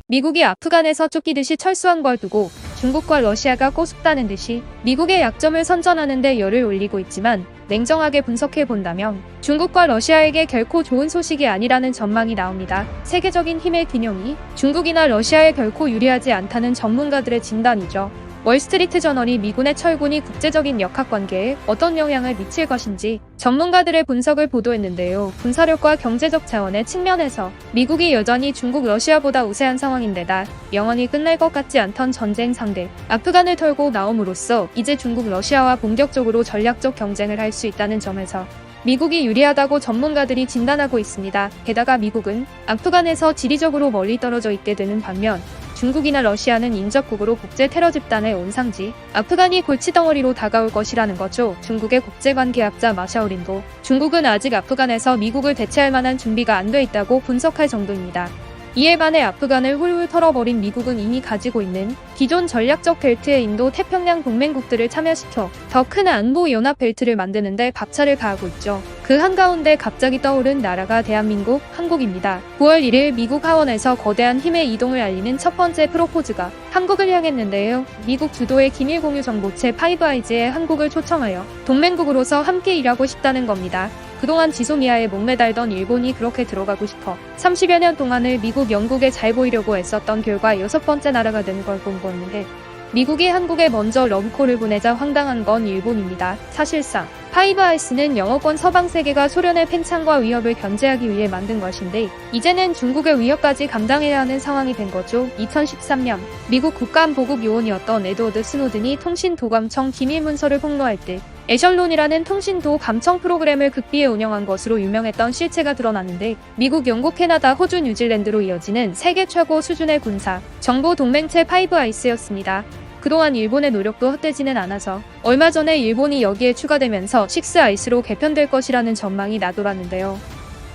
미국이 아프간에서 쫓기듯이 철수한 걸 두고 중국과 러시아가 꼬숩다는 듯이 미국의 약점을 선전하는 데 열을 올리고 있지만 냉정하게 분석해 본다면 중국과 러시아에게 결코 좋은 소식이 아니라는 전망이 나옵니다. 세계적인 힘의 균형이 중국이나 러시아에 결코 유리하지 않다는 전문가들의 진단이죠. 월스트리트 저널이 미군의 철군이 국제적인 역학관계에 어떤 영향을 미칠 것인지 전문가들의 분석을 보도했는데요. 군사력과 경제적 자원의 측면에서 미국이 여전히 중국, 러시아보다 우세한 상황인데다 영원히 끝날 것 같지 않던 전쟁 상대 아프간을 털고 나옴으로써 이제 중국, 러시아와 본격적으로 전략적 경쟁을 할 수 있다는 점에서 미국이 유리하다고 전문가들이 진단하고 있습니다. 게다가 미국은 아프간에서 지리적으로 멀리 떨어져 있게 되는 반면 중국이나 러시아는 인접국으로 국제 테러 집단의 온상지, 아프간이 골치덩어리로 다가올 것이라는 거죠. 중국의 국제관계학자 마샤오린도 중국은 아직 아프간에서 미국을 대체할 만한 준비가 안 돼 있다고 분석할 정도입니다. 이에 반해 아프간을 훌훌 털어버린 미국은 이미 가지고 있는 기존 전략적 벨트의 인도 태평양 동맹국들을 참여시켜 더 큰 안보 연합 벨트를 만드는 데 박차를 가하고 있죠. 그 한가운데 갑자기 떠오른 나라가 대한민국, 한국입니다. 9월 1일 미국 하원에서 거대한 힘의 이동을 알리는 첫 번째 프로포즈가 한국을 향했는데요. 미국 주도의 기밀 공유 정보체 파이브아이즈에 한국을 초청하여 동맹국으로서 함께 일하고 싶다는 겁니다. 그동안 지소미아에 목매달던 일본이 그렇게 들어가고 싶어 30여 년 동안을 미국, 영국에 잘 보이려고 애썼던 결과 6번째 나라가 되는 걸 본 건데 미국이 한국에 먼저 러브콜을 보내자 황당한 건 일본입니다. 사실상 파이브아이스는 영어권 서방 세계가 소련의 팽창과 위협을 견제하기 위해 만든 것인데 이제는 중국의 위협까지 감당해야 하는 상황이 된 거죠. 2013년 미국 국가안보국 요원이었던 에드워드 스노든이 통신도감청 기밀문서를 폭로할 때 애셜론이라는 통신도 감청 프로그램을 극비에 운영한 것으로 유명했던 실체가 드러났는데 미국, 영국, 캐나다, 호주, 뉴질랜드로 이어지는 세계 최고 수준의 군사, 정보 동맹체 파이브아이스였습니다. 그동안 일본의 노력도 헛되지는 않아서 얼마 전에 일본이 여기에 추가되면서 식스아이스로 개편될 것이라는 전망이 나돌았는데요.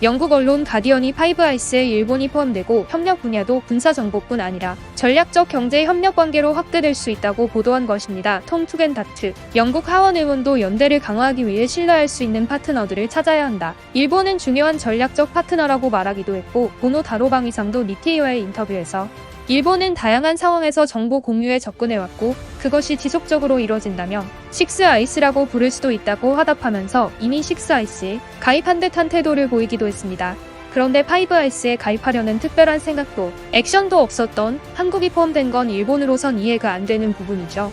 영국 언론 가디언이 파이브아이스에 일본이 포함되고 협력 분야도 군사정보뿐 아니라 전략적 경제 협력 관계로 확대될 수 있다고 보도한 것입니다. 톰 투겐다트 영국 하원 의원도 연대를 강화하기 위해 신뢰할 수 있는 파트너들을 찾아야 한다. 일본은 중요한 전략적 파트너라고 말하기도 했고 보노 다로방위상도 니케이와의 인터뷰에서 일본은 다양한 상황에서 정보 공유에 접근해왔고 그것이 지속적으로 이뤄진다면 식스아이스라고 부를 수도 있다고 화답하면서 이미 식스아이스에 가입한 듯한 태도를 보이기도 했습니다. 그런데 파이브아이스에 가입하려는 특별한 생각도 액션도 없었던 한국이 포함된 건 일본으로선 이해가 안 되는 부분이죠.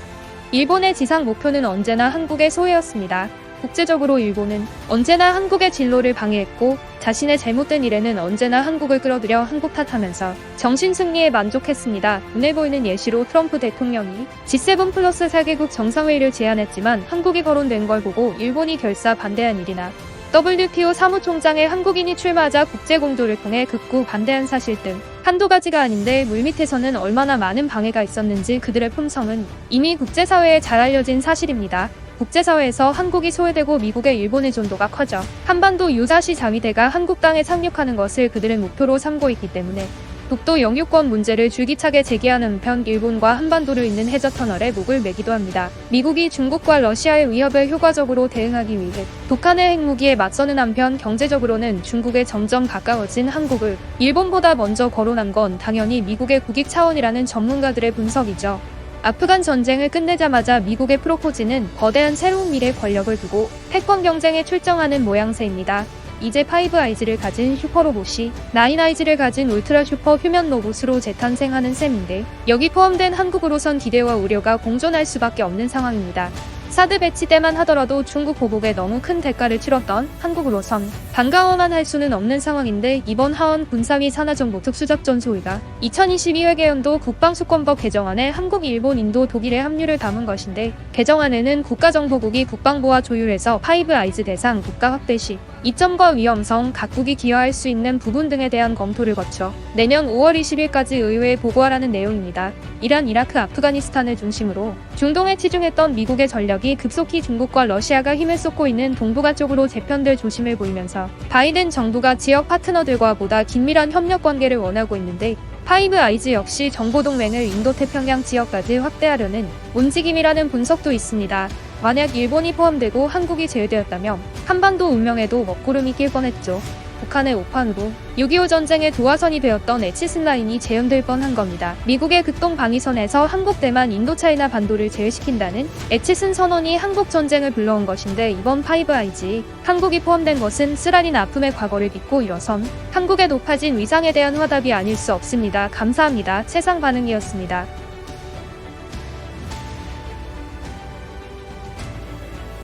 일본의 지상 목표는 언제나 한국의 소유였습니다. 국제적으로 일본은 언제나 한국의 진로를 방해했고 자신의 잘못된 일에는 언제나 한국을 끌어들여 한국 탓하면서 정신승리에 만족했습니다. 눈에 보이는 예시로 트럼프 대통령이 G7 플러스 4개국 정상회의를 제안했지만 한국이 거론된 걸 보고 일본이 결사 반대한 일이나 WTO 사무총장에 한국인이 출마하자 국제공조를 통해 극구 반대한 사실 등 한두 가지가 아닌데 물밑에서는 얼마나 많은 방해가 있었는지 그들의 품성은 이미 국제사회에 잘 알려진 사실입니다. 국제사회에서 한국이 소외되고 미국의 일본 의존도가 커져 한반도 유사시 자위대가 한국 땅에 상륙하는 것을 그들은 목표로 삼고 있기 때문에 독도 영유권 문제를 줄기차게 제기하는 편 일본과 한반도를 잇는 해저터널에 목을 매기도 합니다. 미국이 중국과 러시아의 위협에 효과적으로 대응하기 위해 북한의 핵무기에 맞서는 한편 경제적으로는 중국에 점점 가까워진 한국을 일본보다 먼저 거론한 건 당연히 미국의 국익 차원이라는 전문가들의 분석이죠. 아프간 전쟁을 끝내자마자 미국의 프로포즈는 거대한 새로운 미래 권력을 두고 패권 경쟁에 출정하는 모양새입니다. 이제 파이브아이즈를 가진 슈퍼로봇이 나인아이즈를 가진 울트라 슈퍼 휴면 로봇으로 재탄생하는 셈인데 여기 포함된 한국으로선 기대와 우려가 공존할 수밖에 없는 상황입니다. 사드 배치 때만 하더라도 중국 보복에 너무 큰 대가를 치렀던 한국으로선 반가워만 할 수는 없는 상황인데 이번 하원 군사위 산하정보 특수작전 소위가 2022 회계연도 국방수권법 개정안에 한국, 일본, 인도, 독일의 합류를 담은 것인데 개정안에는 국가정보국이 국방부와 조율해서 파이브아이즈 대상 국가 확대 시 이점과 위험성, 각국이 기여할 수 있는 부분 등에 대한 검토를 거쳐 내년 5월 20일까지 의회에 보고하라는 내용입니다. 이란, 이라크, 아프가니스탄을 중심으로 중동에 치중했던 미국의 전력이 급속히 중국과 러시아가 힘을 쏟고 있는 동북아 쪽으로 재편될 조짐을 보이면서 바이든 정부가 지역 파트너들과 보다 긴밀한 협력 관계를 원하고 있는데 파이브아이즈 역시 정보동맹을 인도태평양 지역까지 확대하려는 움직임이라는 분석도 있습니다. 만약 일본이 포함되고 한국이 제외되었다면 한반도 운명에도 먹구름이 낄 뻔했죠. 북한의 오판으로 6.25 전쟁의 도화선이 되었던 에치슨 라인이 재현될 뻔한 겁니다. 미국의 극동 방위선에서 한국, 대만, 인도, 차이나 반도를 제외시킨다는 에치슨 선언이 한국 전쟁을 불러온 것인데, 이번 파이브 아이즈 한국이 포함된 것은 쓰라린 아픔의 과거를 딛고 일어선 한국의 높아진 위상에 대한 화답이 아닐 수 없습니다. 감사합니다. 최상 반응이었습니다.